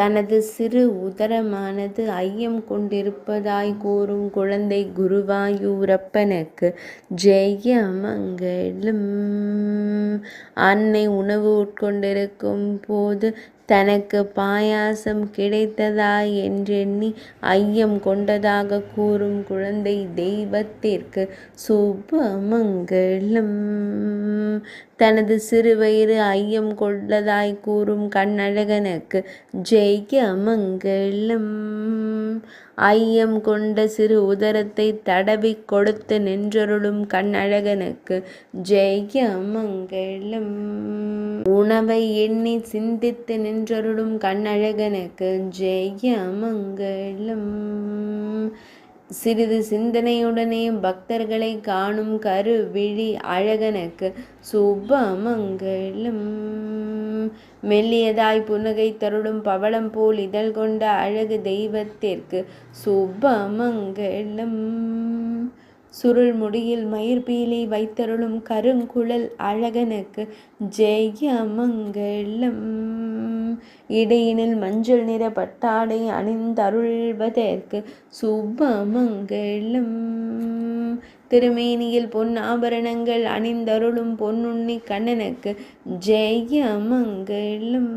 தனது சிறு உதரமானது ஐயம் கொண்டிருப்பதாய் கூறும் குழந்தை குருவாயூரப்பனுக்கு ஜெயமங்கலம். அன்னை உணவு உட்கொண்டிருக்கும் போது தனக்கு பாயாசம் கிடைத்ததாய் என்றெண்ணி ஐயம் கொண்டதாக கூறும் குழந்தை தெய்வத்திற்கு சுபமங்கலம். தனது சிறுவயிறு ஐயம் கொண்டதாய் கூறும் கண்ணழகனுக்கு ஜெயமங்கலம். ஐயம் கொண்ட சிறு உதரத்தை தடவி கொடுத்து நின்றருளும் கண்ணழகனுக்கு ஜெயமங்கலம். உணவை எண்ணி சிந்தித்து நின்றருளும் கண்ணழகனுக்கு ஜெயமங்கலம். சிறிது சிந்தனையுடனே பக்தர்களை காணும் கருவிழி அழகனுக்கு சுபமங்கலம். மெல்லியதாய் புன்னகை தருளும் பவளம் போல் இதழ் கொண்ட அழகு தெய்வத்திற்கு சுபமங்கலம். சுருள் முடியில் மயிர்பீலி வைத்தருளும் கருங்குழல் அழகனுக்கு ஜெயமங்கலம். இடையினில் மஞ்சள் நிற பட்டாடை அணிந்தருள்வதற்கு சுபமங்கலம். திருமேனியில் பொன் ஆபரணங்கள் அணிந்தருளும் பொன்னுண்ணி கண்ணனுக்கு ஜெயமங்கலம்.